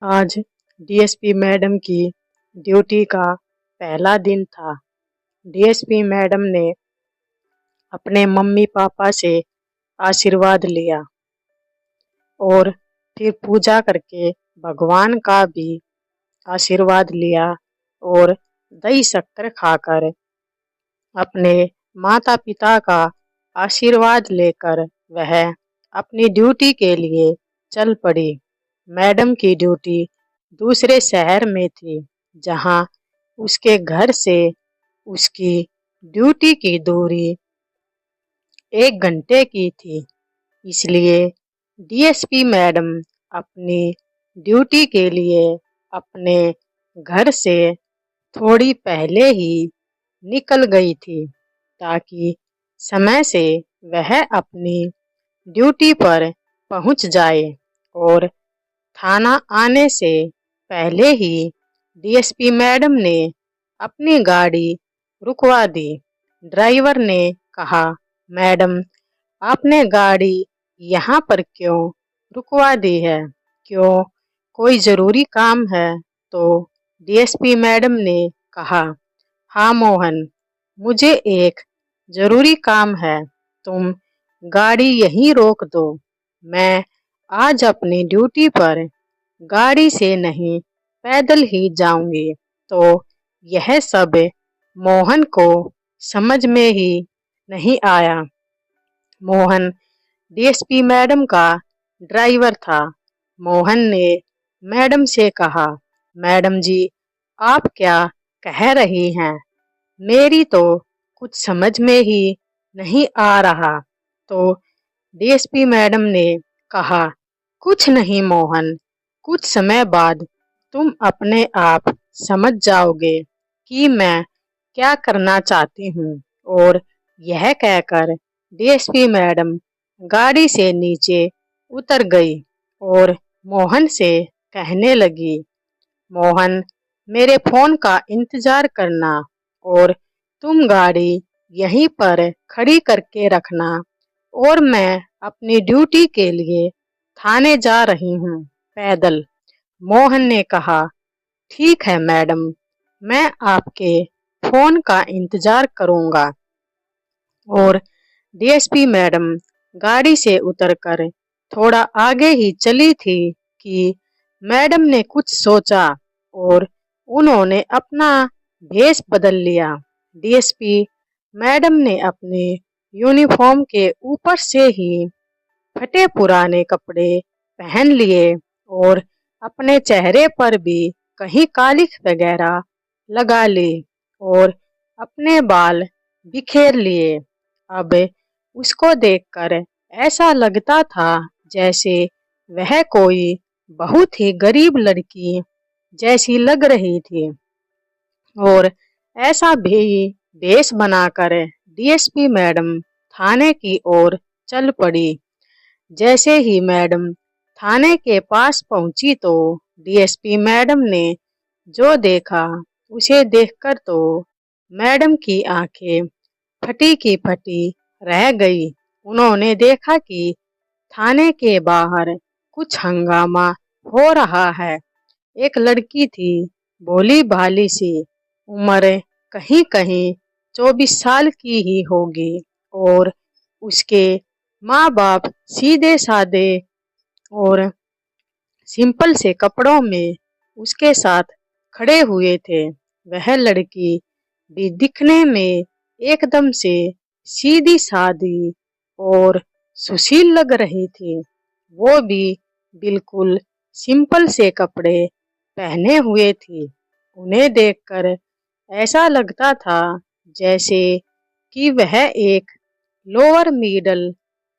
आज DSP madam की duty का पहला दिन था। डीएसपी मैडम ने अपने मम्मी पापा से आशीर्वाद लिया और फिर पूजा करके भगवान का भी आशीर्वाद लिया और दही शक्कर खाकर अपने माता पिता का आशीर्वाद लेकर वह अपनी ड्यूटी के लिए चल पड़ी। मैडम की ड्यूटी दूसरे शहर में थी, जहां उसके घर से उसकी ड्यूटी की दूरी 1 घंटे की थी। इसलिए डीएसपी मैडम अपनी ड्यूटी के लिए अपने घर से थोड़ी पहले ही निकल गई थी, ताकि समय से वह अपनी ड्यूटी पर पहुंच जाए। और थाना आने से पहले ही डीएसपी मैडम ने अपनी गाड़ी रुकवा दी। ड्राइवर ने कहा, मैडम, आपने गाड़ी यहाँ पर क्यों रुकवा दी है? क्यों, कोई जरूरी काम है? तो डीएसपी मैडम ने कहा, हाँ मोहन, मुझे एक जरूरी काम है। तुम गाड़ी यहीं रोक दो। मैं आज अपनी ड्यूटी पर गाड़ी से नहीं, पैदल ही जाऊंगी। तो यह सब मोहन को समझ में ही नहीं आया। मोहन डीएसपी मैडम का ड्राइवर था। मोहन ने मैडम से कहा, मैडम जी, आप क्या कह रही हैं? मेरी तो कुछ समझ में ही नहीं आ रहा। तो डीएसपी मैडम ने कहा, कुछ नहीं मोहन, कुछ समय बाद तुम अपने आप समझ जाओगे कि मैं क्या करना चाहती हूँ। और यह कहकर डीएसपी मैडम गाड़ी से नीचे उतर गई और मोहन से कहने लगी, मोहन, मेरे फोन का इंतजार करना और तुम गाड़ी यहीं पर खड़ी करके रखना और मैं अपनी ड्यूटी के लिए थाने जा रही हूँ पैदल। मोहन ने कहा, ठीक है मैडम, मैं आपके फोन का इंतजार करूंगा। और डीएसपी मैडम गाड़ी से उतरकर थोड़ा आगे ही चली थी कि मैडम ने कुछ सोचा और उन्होंने अपना भेष बदल लिया। डीएसपी मैडम ने अपने यूनिफॉर्म के ऊपर से ही फटे पुराने कपड़े पहन लिए और अपने चेहरे पर भी कहीं कालिख वगैरह लगा ली और अपने बाल बिखेर लिए। अब उसको देखकर ऐसा लगता था जैसे वह कोई बहुत ही गरीब लड़की जैसी लग रही थी। और ऐसा भी भेष बनाकर डीएसपी मैडम थाने की ओर चल पड़ी। जैसे ही मैडम थाने के पास पहुंची तो डीएसपी मैडम ने जो देखा उसे देखकर तो मैडम की आंखें फटी की फटी रह गई। उन्होंने देखा कि थाने के बाहर कुछ हंगामा हो रहा है। एक लड़की थी, भोली भाली सी, उम्र कहीं कहीं 24 साल की ही होगी और उसके माँ बाप सीधे साधे और सिंपल से कपड़ों में उसके साथ खड़े हुए थे। वह लड़की भी दिखने में एकदम से सीधी सादी और सुशील लग रही थी। वो भी बिल्कुल सिंपल से कपड़े पहने हुए थी। उन्हें देखकर ऐसा लगता था जैसे कि वह एक लोअर मिडिल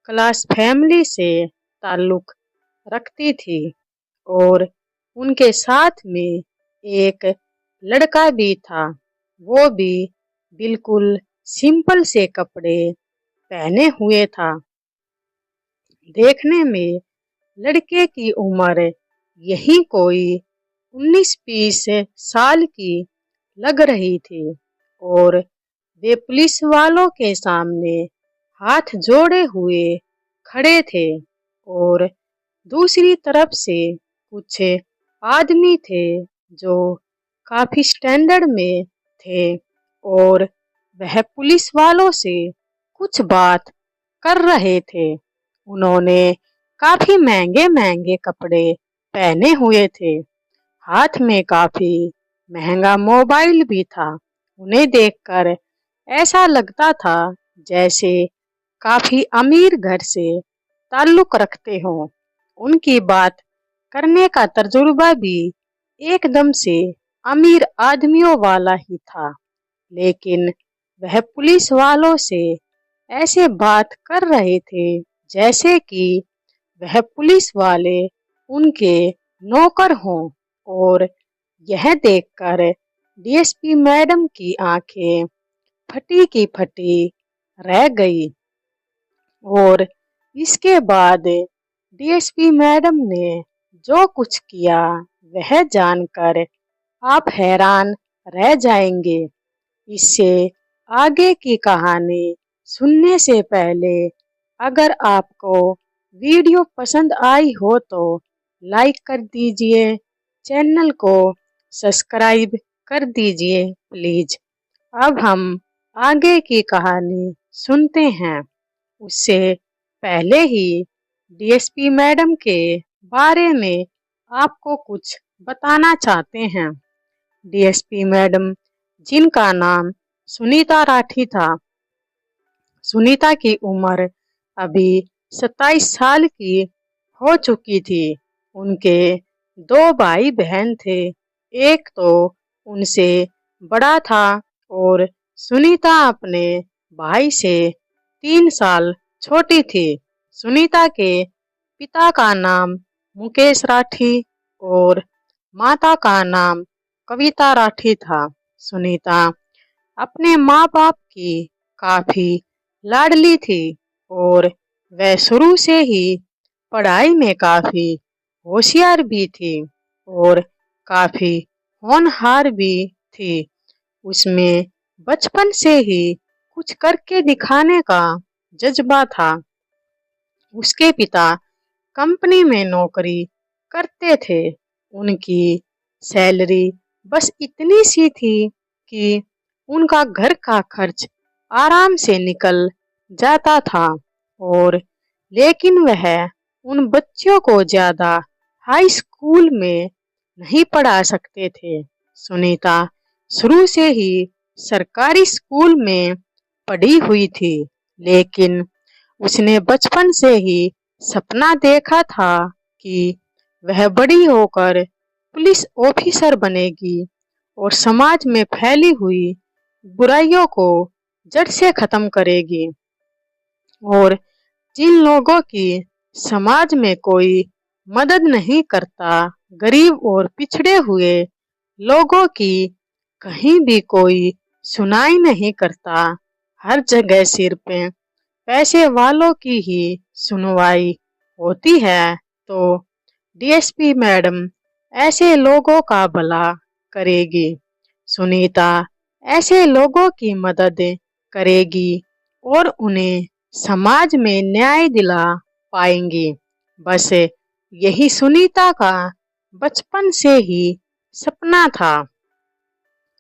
क्लास फैमिली से ताल्लुक रखती थी। और उनके साथ में एक लड़का भी था। वो भी बिल्कुल सिंपल से कपड़े पहने हुए था। देखने में लड़के की उम्र यही कोई 19-20 साल की लग रही थी और वे पुलिस वालों के सामने हाथ जोड़े हुए खड़े थे। और दूसरी तरफ से कुछ आदमी थे जो काफी स्टैंडर्ड में थे और वह पुलिस वालों से कुछ बात कर रहे थे। उन्होंने काफी महंगे महंगे कपड़े पहने हुए थे। हाथ में काफी महंगा मोबाइल भी था। उन्हें देखकर ऐसा लगता था जैसे काफी अमीर घर से ताल्लुक रखते हो। उनकी बात करने का तजुर्बा भी एकदम से अमीर आदमियों वाला ही था, लेकिन वह पुलिस वालों से ऐसे बात कर रहे थे जैसे कि वह पुलिस वाले उनके नौकर हों। और यह देखकर डीएसपी मैडम की आंखें फटी की फटी रह गई। और इसके बाद डीएसपी मैडम ने जो कुछ किया वह जानकर आप हैरान रह जाएंगे। इससे आगे की कहानी सुनने से पहले अगर आपको वीडियो पसंद आई हो तो लाइक कर दीजिए, चैनल को सब्सक्राइब कर दीजिए प्लीज। अब हम आगे की कहानी सुनते हैं। उससे पहले ही डीएसपी मैडम के बारे में आपको कुछ बताना चाहते हैं। डीएसपी मैडम जिनका नाम सुनीता राठी था। सुनीता की उम्र अभी 27 साल की हो चुकी थी। उनके 2 भाई बहन थे। एक तो उनसे बड़ा था और सुनीता अपने भाई से 3 साल छोटी थी। सुनीता के पिता का नाम मुकेश राठी और माता का नाम कविता राठी था। सुनीता अपने माँ बाप की काफी लाडली थी और वह शुरू से ही पढ़ाई में काफी होशियार भी थी और काफी होनहार भी थी। उसमें बचपन से ही कुछ करके दिखाने का जज्बा था। उसके पिता कंपनी में नौकरी करते थे। उनकी सैलरी बस इतनी सी थी कि उनका घर का खर्च आराम से निकल जाता था। और लेकिन वह उन बच्चों को ज्यादा हाई स्कूल में नहीं पढ़ा सकते थे। सुनीता शुरू से ही सरकारी स्कूल में पढ़ी हुई थी, लेकिन उसने बचपन से ही सपना देखा था कि वह बड़ी होकर पुलिस ऑफिसर बनेगी और समाज में फैली हुई बुराइयों को जड़ से खत्म करेगी। और जिन लोगों की समाज में कोई मदद नहीं करता, गरीब और पिछड़े हुए लोगों की कहीं भी कोई सुनाई नहीं करता, हर जगह सिर्फ पैसे वालों की ही सुनवाई होती है, तो डीएसपी मैडम ऐसे लोगों का भला करेगी। सुनीता ऐसे लोगों की मदद करेगी और उन्हें समाज में न्याय दिला पाएंगी। बस यही सुनीता का बचपन से ही सपना था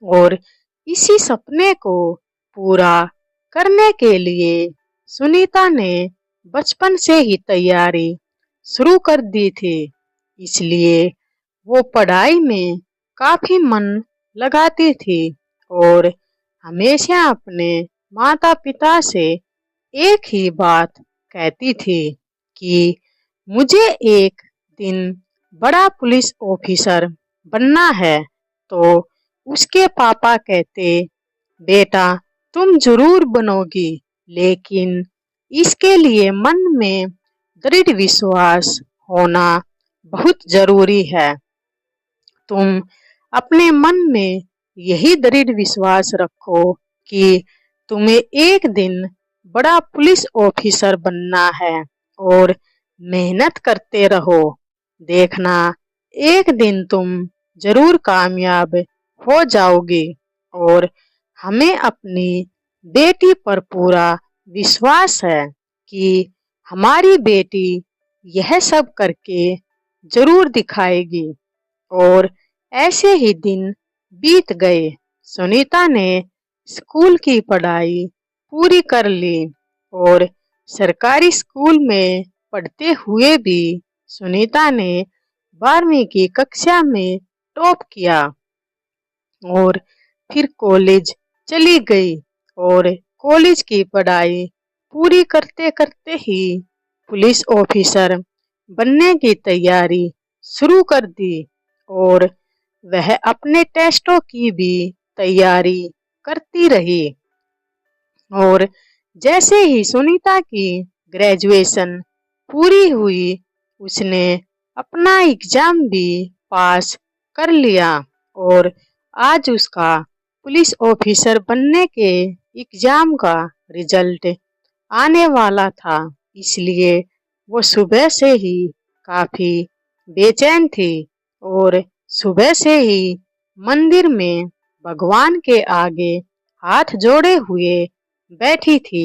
और इसी सपने को पूरा करने के लिए सुनीता ने बचपन से ही तैयारी शुरू कर दी थी। इसलिए वो पढ़ाई में काफी मन लगाती थी और हमेशा अपने माता पिता से एक ही बात कहती थी कि मुझे एक दिन बड़ा पुलिस ऑफिसर बनना है। तो उसके पापा कहते, बेटा तुम जरूर बनोगी, लेकिन इसके लिए मन में दृढ़ विश्वास होना बहुत जरूरी है। तुम अपने मन में यही दृढ़ विश्वास रखो कि तुम्हें एक दिन बड़ा पुलिस ऑफिसर बनना है और मेहनत करते रहो। देखना एक दिन तुम जरूर कामयाब हो जाओगी। और हमें अपनी बेटी पर पूरा विश्वास है कि हमारी बेटी यह सब करके जरूर दिखाएगी। और ऐसे ही दिन बीत गए। सुनीता ने स्कूल की पढ़ाई पूरी कर ली और सरकारी स्कूल में पढ़ते हुए भी सुनीता ने 12वीं की कक्षा में टॉप किया और फिर कॉलेज चली गई और कॉलेज की पढ़ाई पूरी करते करते ही पुलिस ऑफिसर बनने की तैयारी शुरू कर दी और वह अपने टेस्टों की भी तैयारी करती रही। और जैसे ही सुनीता की ग्रेजुएशन पूरी हुई उसने अपना एग्जाम भी पास कर लिया और आज उसका पुलिस ऑफिसर बनने के एग्जाम का रिजल्ट आने वाला था। इसलिए वो सुबह से ही काफी बेचैन थी और सुबह से ही मंदिर में भगवान के आगे हाथ जोड़े हुए बैठी थी।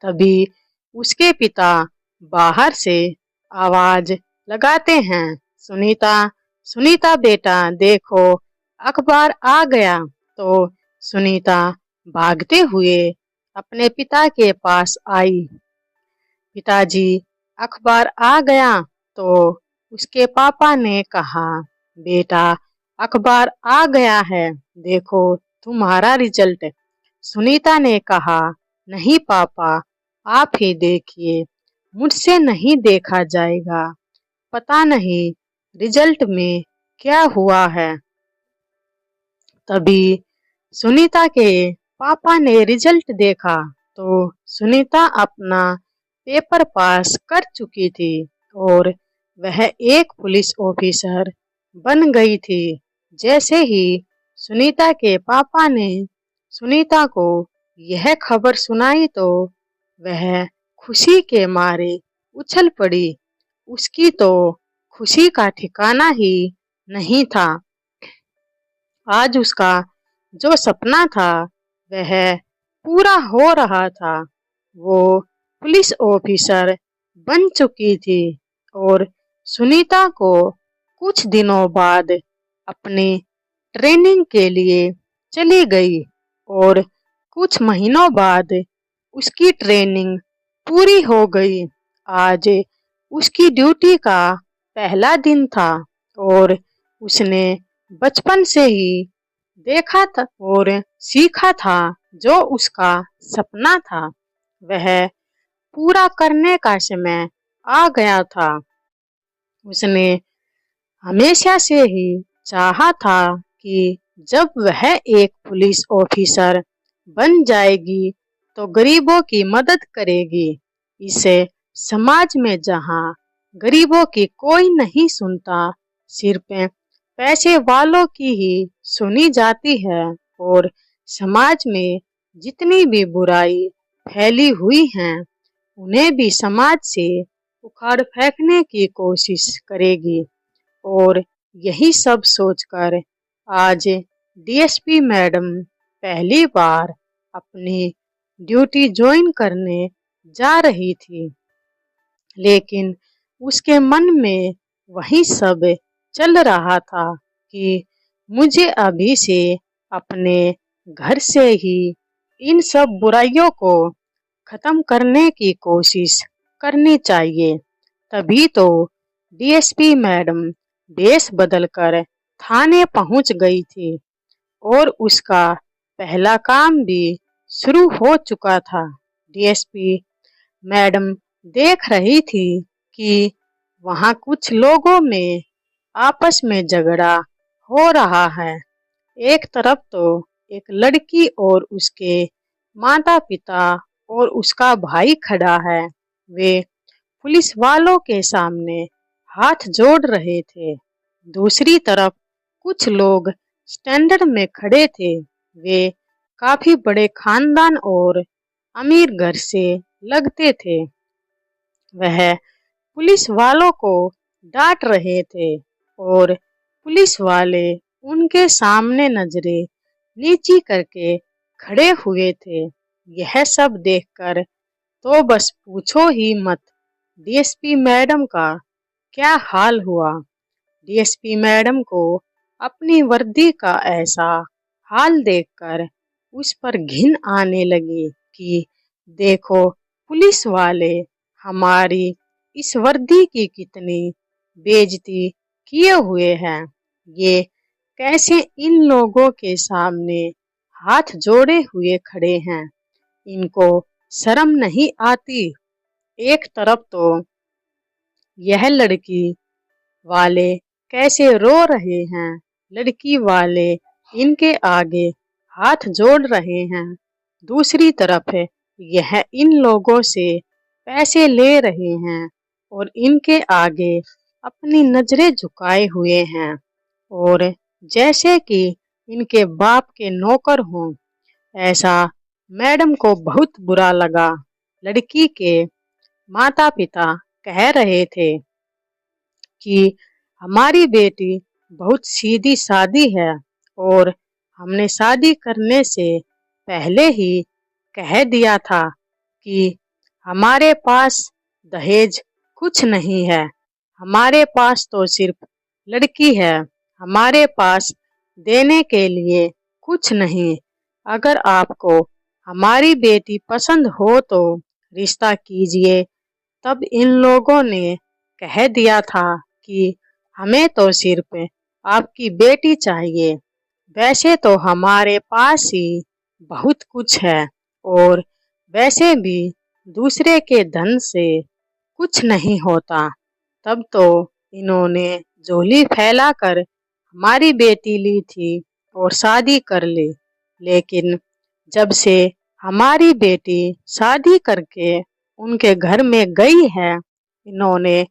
तभी उसके पिता बाहर से आवाज लगाते हैं, सुनीता, सुनीता बेटा देखो अखबार आ गया। तो सुनीता भागते हुए अपने पिता के पास आई। पिताजी अखबार आ गया। तो उसके पापा ने कहा, बेटा अखबार आ गया है, देखो तुम्हारा रिजल्ट। सुनीता ने कहा, नहीं पापा आप ही देखिए, मुझसे नहीं देखा जाएगा, पता नहीं रिजल्ट में क्या हुआ है। तभी सुनीता के पापा ने रिजल्ट देखा तो सुनीता अपना पेपर पास कर चुकी थी और वह एक पुलिस ऑफिसर बन गई थी। जैसे ही सुनीता के पापा ने सुनीता को यह खबर सुनाई तो वह खुशी के मारे उछल पड़ी। उसकी तो खुशी का ठिकाना ही नहीं था। आज उसका जो सपना था वह पूरा हो रहा था। वो पुलिस ऑफिसर बन चुकी थी और सुनीता को कुछ दिनों बाद अपनी ट्रेनिंग के लिए चली गई और कुछ महीनों बाद उसकी ट्रेनिंग पूरी हो गई। आज उसकी ड्यूटी का पहला दिन था और उसने बचपन से ही देखा था और सीखा था, जो उसका सपना था वह पूरा करने का समय आ गया था। उसने हमेशा से ही चाहा था कि जब वह एक पुलिस ऑफिसर बन जाएगी तो गरीबों की मदद करेगी। इसे समाज में जहां गरीबों की कोई नहीं सुनता, सिर्फ पैसे वालों की ही सुनी जाती है और समाज में जितनी भी बुराई फैली हुई है उन्हें भी समाज से उखाड़ फेंकने की कोशिश करेगी। और यही सब सोचकर आज डीएसपी मैडम पहली बार अपनी ड्यूटी ज्वाइन करने जा रही थी, लेकिन उसके मन में वही सब चल रहा था कि मुझे अभी से अपने घर से ही इन सब बुराइयों को खत्म करने की कोशिश करनी चाहिए। तभी तो डीएसपी मैडम भेष बदलकर थाने पहुंच गई थी और उसका पहला काम भी शुरू हो चुका था। डीएसपी मैडम देख रही थी कि वहां कुछ लोगों में आपस में झगड़ा हो रहा है। एक तरफ तो एक लड़की और उसके माता पिता और उसका भाई खड़ा है। वे पुलिस वालों के सामने हाथ जोड़ रहे थे। दूसरी तरफ कुछ लोग स्टैंडर्ड में खड़े थे। वे काफी बड़े खानदान और अमीर घर से लगते थे। वह पुलिस वालों को डांट रहे थे और पुलिस वाले उनके सामने नजरें नीची करके खड़े हुए थे। यह सब देखकर तो बस पूछो ही मत डीएसपी मैडम का क्या हाल हुआ। डीएसपी मैडम को अपनी वर्दी का ऐसा हाल देखकर उस पर घिन आने लगी कि देखो पुलिस वाले हमारी इस वर्दी की कितनी बेइज्जती किए हुए हैं। ये कैसे इन लोगों के सामने हाथ जोड़े हुए खड़े हैं। इनको शर्म नहीं आती। एक तरफ तो यह लड़की वाले कैसे रो रहे हैं, लड़की वाले इनके आगे हाथ जोड़ रहे हैं। दूसरी तरफ यह इन लोगों से पैसे ले रहे हैं और इनके आगे अपनी नजरें झुकाए हुए हैं और जैसे कि इनके बाप के नौकर हों। ऐसा मैडम को बहुत बुरा लगा। लड़की के माता पिता कह रहे थे कि हमारी बेटी बहुत सीधी सादी है और हमने शादी करने से पहले ही कह दिया था कि हमारे पास दहेज कुछ नहीं है, हमारे पास तो सिर्फ लड़की है, हमारे पास देने के लिए कुछ नहीं। अगर आपको हमारी बेटी पसंद हो तो रिश्ता कीजिए। तब इन लोगों ने कह दिया था कि हमें तो सिर्फ आपकी बेटी चाहिए। वैसे तो हमारे पास ही बहुत कुछ है और वैसे भी दूसरे के धन से कुछ नहीं होता। तब तो इन्होंने झोली फैलाकर हमारी बेटी ली थी और शादी कर ली। लेकिन जब से हमारी बेटी शादी करके उनके घर में गई है, इन्होंने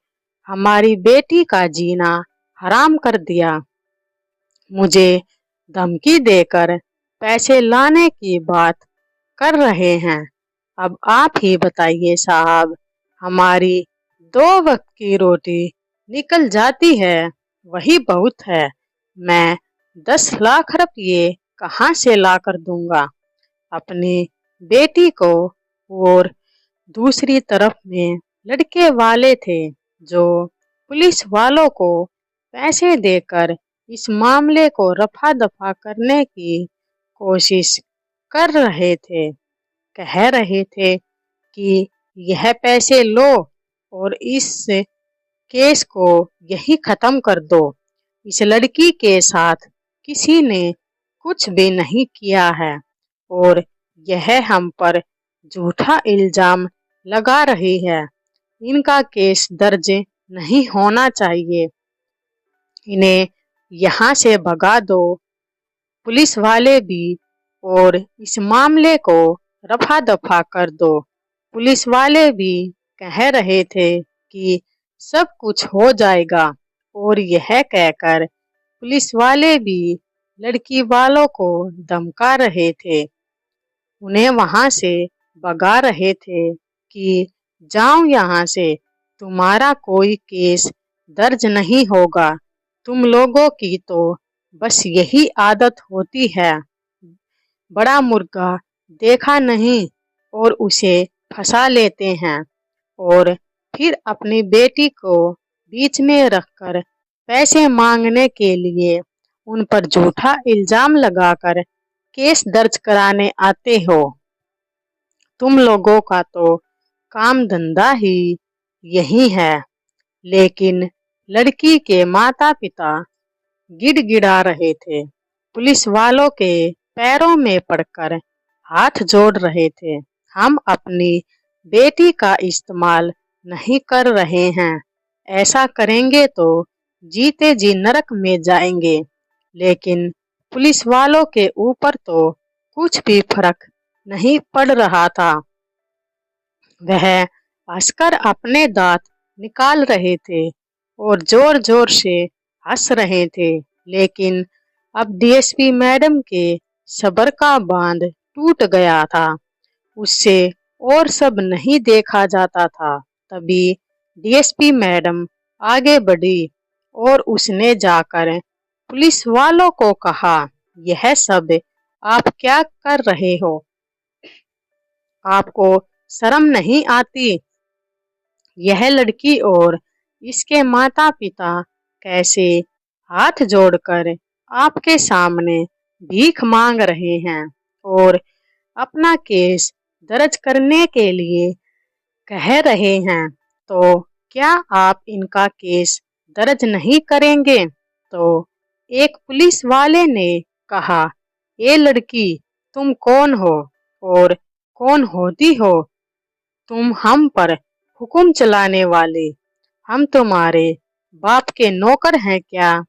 हमारी बेटी का जीना हराम कर दिया। मुझे धमकी देकर पैसे लाने की बात कर रहे हैं। अब आप ही बताइए साहब, हमारी 2 वक्त की रोटी निकल जाती है, वही बहुत है। मैं 10 लाख रुपये कहाँ से लाकर दूंगा अपनी बेटी को। और दूसरी तरफ में लड़के वाले थे जो पुलिस वालों को पैसे देकर इस मामले को रफा दफा करने की कोशिश कर रहे थे। कह रहे थे कि यह पैसे लो और इस केस को यही खत्म कर दो। इस लड़की के साथ किसी ने कुछ भी नहीं किया है और यह हम पर झूठा इल्जाम लगा रही है। इनका केस दर्ज नहीं होना चाहिए, इन्हें यहाँ से भगा दो। पुलिस वाले भी और इस मामले को रफा दफा कर दो। पुलिस वाले भी कह रहे थे कि सब कुछ हो जाएगा और यह कहकर पुलिस वाले भी लड़की वालों को धमका रहे थे, उन्हें वहां से भगा रहे थे कि जाओ यहाँ से, तुम्हारा कोई केस दर्ज नहीं होगा। तुम लोगों की तो बस यही आदत होती है, बड़ा मुर्गा देखा नहीं और उसे फंसा लेते हैं और फिर अपनी बेटी को बीच में रखकर पैसे मांगने के लिए उन पर झूठा इल्जाम लगाकर केस दर्ज कराने आते हो। तुम लोगों का तो काम धंधा ही यही है। लेकिन लड़की के माता पिता गिड़गिड़ा रहे थे, पुलिस वालों के पैरों में पड़कर हाथ जोड़ रहे थे। हम अपनी बेटी का इस्तेमाल नहीं कर रहे हैं, ऐसा करेंगे तो जीते जी नरक में जाएंगे। लेकिन पुलिस वालों के ऊपर तो कुछ भी फर्क नहीं पड़ रहा था। वह हंसकर अपने दांत निकाल रहे थे और जोर जोर से हंस रहे थे। लेकिन अब डीएसपी मैडम के सब्र का बांध टूट गया था, उससे और सब नहीं देखा जाता था। तभी डीएसपी मैडम आगे बढ़ी और उसने जाकर पुलिस वालों को कहा, यह सब आप क्या कर रहे हो? आपको शर्म नहीं आती? यह लड़की और इसके माता पिता कैसे हाथ जोड़कर आपके सामने भीख मांग रहे हैं और अपना केस दर्ज करने के लिए कह रहे हैं, तो क्या आप इनका केस दर्ज नहीं करेंगे? तो एक पुलिस वाले ने कहा, ए लड़की, तुम कौन हो और कौन होती हो? तुम हम पर हुक्म चलाने वाले? हम तुम्हारे बाप के नौकर हैं क्या?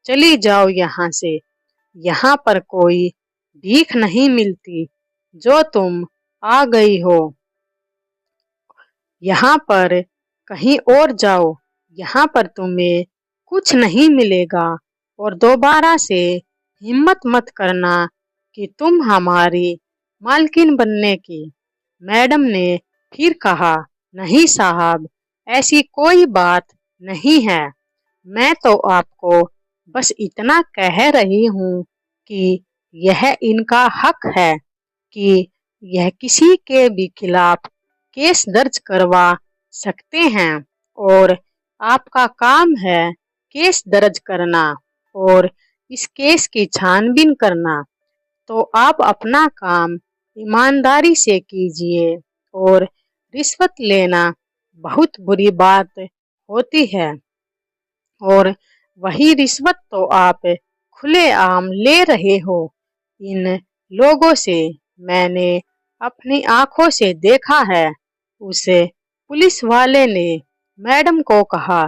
चली जाओ यहाँ से। यहाँ पर कोई भीख नहीं मिलती। जो तुम आ गई हो, यहाँ पर कहीं और जाओ। यहाँ पर तुम्हें कुछ नहीं मिलेगा और दोबारा से हिम्मत मत करना कि तुम हमारी मालकिन बनने की। मैडम ने फिर कहा, नहीं साहब, ऐसी कोई बात नहीं है। मैं तो आपको बस इतना कह रही हूँ कि यह इनका हक है कि यह किसी के भी खिलाफ केस दर्ज करवा सकते हैं और आपका काम है केस दर्ज करना और इस केस की छानबीन करना। तो आप अपना काम ईमानदारी से कीजिए और रिश्वत लेना बहुत बुरी बात होती है और वही रिश्वत तो आप खुलेआम ले रहे हो। इन लोगों से मैंने अपनी आंखों से देखा है। उस पुलिस वाले ने मैडम को कहा,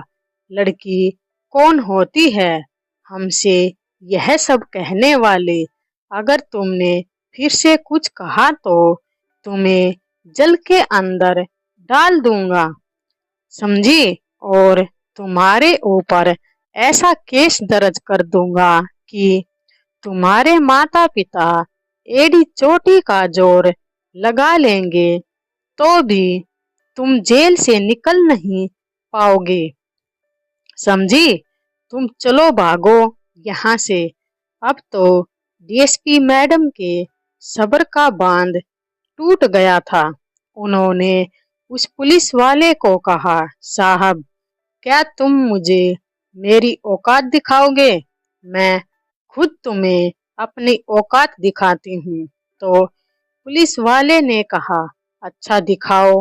लड़की कौन होती है हमसे यह सब कहने वाले? अगर तुमने फिर से कुछ कहा तो तुम्हें जल के अंदर डाल दूंगा, समझी? और तुम्हारे ऊपर ऐसा केस दर्ज कर दूंगा कि तुम्हारे माता पिता एड़ी चोटी का जोर लगा लेंगे तो भी तुम जेल से निकल नहीं पाओगे, समझी? तुम चलो, भागो यहाँ से। अब तो डीएसपी मैडम के सब्र का बांध टूट गया था। उन्होंने उस पुलिस वाले को कहा, साहब, क्या तुम मुझे मेरी औकात दिखाओगे? मैं खुद तुम्हें अपनी औकात दिखाती हूँ। तो पुलिस वाले ने कहा, अच्छा, दिखाओ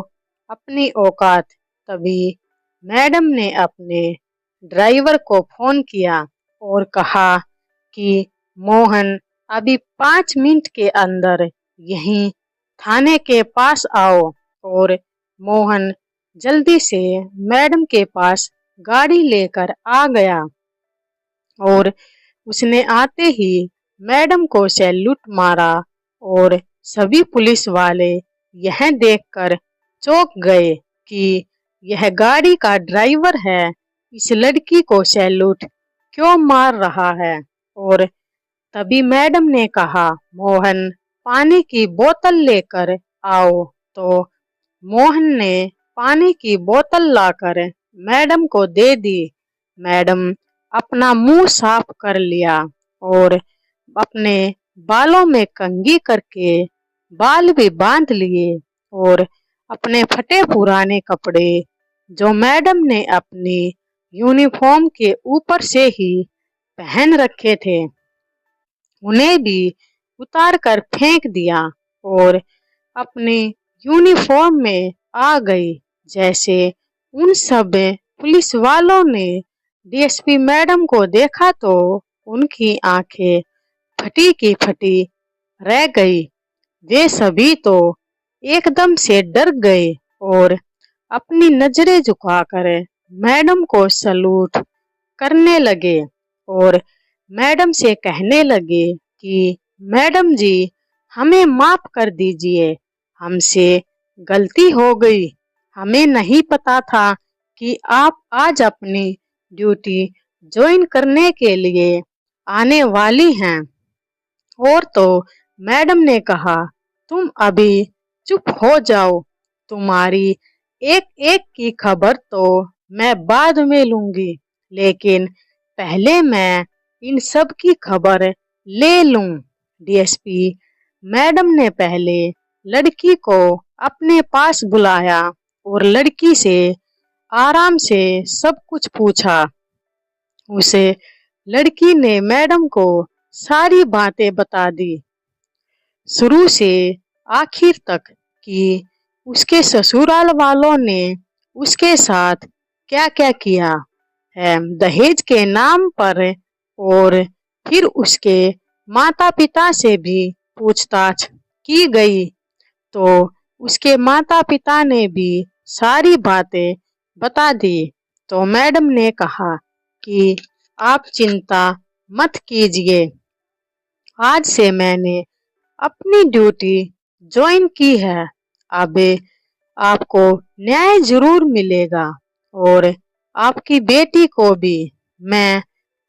अपनी औकात। तभी मैडम ने अपने ड्राइवर को फोन किया और कहा कि मोहन अभी 5 मिनट के अंदर यहीं थाने के पास आओ। और मोहन जल्दी से मैडम के पास गाड़ी लेकर आ गया और उसने आते ही मैडम को सैल्यूट मारा और सभी पुलिस वाले यह देखकर चौंक गए कि यह गाड़ी का ड्राइवर है, इस लड़की को सैल्यूट क्यों मार रहा है। और तभी मैडम ने कहा, मोहन, पानी की बोतल लेकर आओ। तो मोहन ने पानी की बोतल लाकर मैडम को दे दी। मैडम अपना मुंह साफ कर लिया और अपने बालों में कंघी करके बाल भी बांध लिए और अपने फटे पुराने कपड़े जो मैडम ने अपनी यूनिफॉर्म के ऊपर से ही पहन रखे थे उन्हें भी उतार कर फेंक दिया और अपनी यूनिफॉर्म में आ गई। जैसे उन सब पुलिस वालों ने डीएसपी मैडम को देखा तो उनकी आंखें फटी की फटी रह गई। वे सभी तो एकदम से डर गए और अपनी नजरें झुकाकर मैडम को सलूट करने लगे और मैडम से कहने लगे कि मैडम जी, हमें माफ कर दीजिए, हमसे गलती हो गई। हमें नहीं पता था कि आप आज अपनी ड्यूटी ज्वाइन करने के लिए आने वाली हैं। और तो मैडम ने कहा, तुम अभी चुप हो जाओ, तुम्हारी एक एक की खबर तो मैं बाद में लूंगी, लेकिन पहले मैं इन सब की खबर ले लूं। डीएसपी मैडम ने पहले लड़की को अपने पास बुलाया और लड़की से आराम से सब कुछ पूछा। उसे लड़की ने मैडम को सारी बातें बता दी, शुरू से आखिर तक, कि उसके ससुराल वालों ने उसके साथ क्या क्या किया है दहेज के नाम पर। और फिर उसके माता पिता से भी पूछताछ की गई, तो उसके माता पिता ने भी सारी बातें बता दी। तो मैडम ने कहा कि आप चिंता मत कीजिए, आज से मैंने अपनी ड्यूटी ज्वाइन की है, अब आपको न्याय जरूर मिलेगा और आपकी बेटी को भी मैं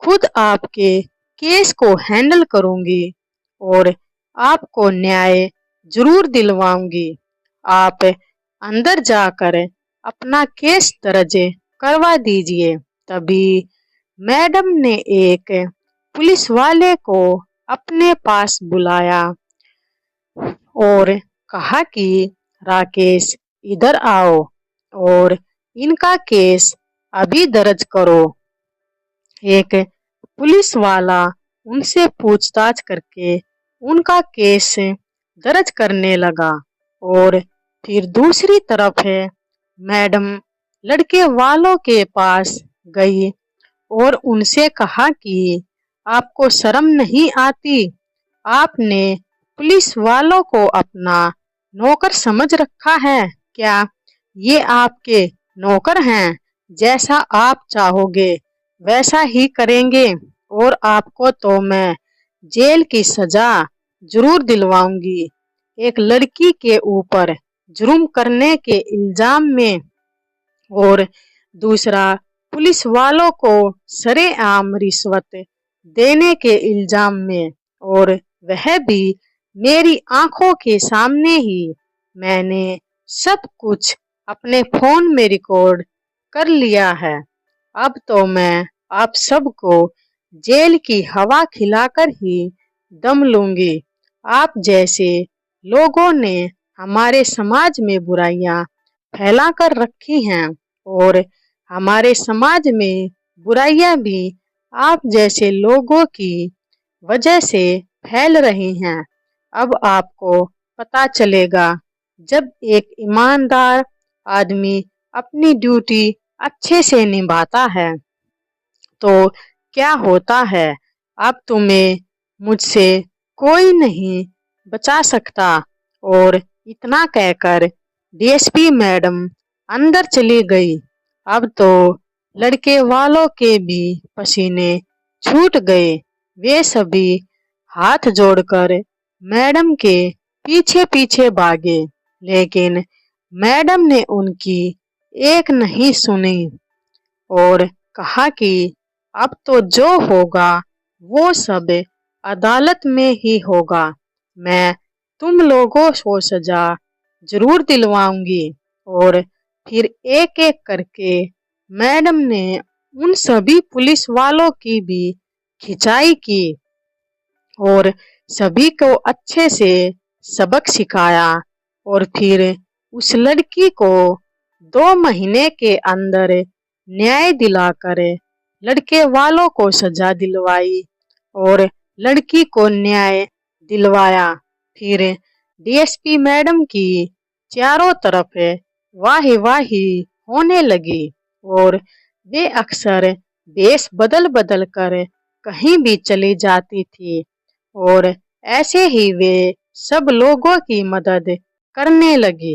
खुद आपके केस को हैंडल करूंगी और आपको न्याय जरूर दिलवाऊंगी। आप अंदर जाकर अपना केस दर्ज करवा दीजिए। तभी मैडम ने एक पुलिस वाले को अपने पास बुलाया और कहा कि राकेश इधर आओ और इनका केस अभी दर्ज करो। एक पुलिस वाला उनसे पूछताछ करके उनका केस दर्ज करने लगा। और फिर दूसरी तरफ है मैडम लड़के वालों के पास गई और उनसे कहा कि आपको शर्म नहीं आती, आपने पुलिस वालों को अपना नौकर समझ रखा है क्या? ये आपके नौकर हैं, जैसा आप चाहोगे वैसा ही करेंगे और आपको तो मैं जेल की सजा जरूर दिलवाऊंगी। एक लड़की के ऊपर जुर्म करने के इल्जाम में और दूसरा पुलिस वालों को सरेआम रिश्वत देने के इल्जाम में, और वह भी मेरी आंखों के सामने ही। मैंने सब कुछ अपने फोन में रिकॉर्ड कर लिया है। अब तो मैं आप सबको जेल की हवा खिलाकर ही दम लूंगी। आप जैसे लोगों ने हमारे समाज में बुराइयां फैला कर रखी हैं और हमारे समाज में बुराइयां भी आप जैसे लोगों की वजह से फैल रही हैं। अब आपको पता चलेगा, जब एक ईमानदार आदमी अपनी ड्यूटी अच्छे से निभाता है तो क्या होता है। अब तुम्हें मुझसे कोई नहीं बचा सकता। और इतना कहकर डीएसपी मैडम अंदर चली गई। अब तो लड़के वालों के भी पसीने छूट गए। वे सभी हाथ जोड़कर मैडम के पीछे पीछे भागे, लेकिन मैडम ने उनकी एक नहीं सुनी और कहा कि अब तो जो होगा वो सब अदालत में ही होगा। मैं तुम लोगों को सजा जरूर दिलवाऊंगी। और फिर एक एक करके मैडम ने उन सभी पुलिस वालों की भी खिंचाई की और सभी को अच्छे से सबक सिखाया। और फिर उस लड़की को 2 महीने के अंदर न्याय दिलाकर लड़के वालों को सजा दिलवाई और लड़की को न्याय दिलवाया। फिर डीएसपी मैडम की चारों तरफ वाही वाही होने लगी और वे अक्सर वेश बदल बदल कर कहीं भी चली जाती थी और ऐसे ही वे सब लोगों की मदद करने लगी।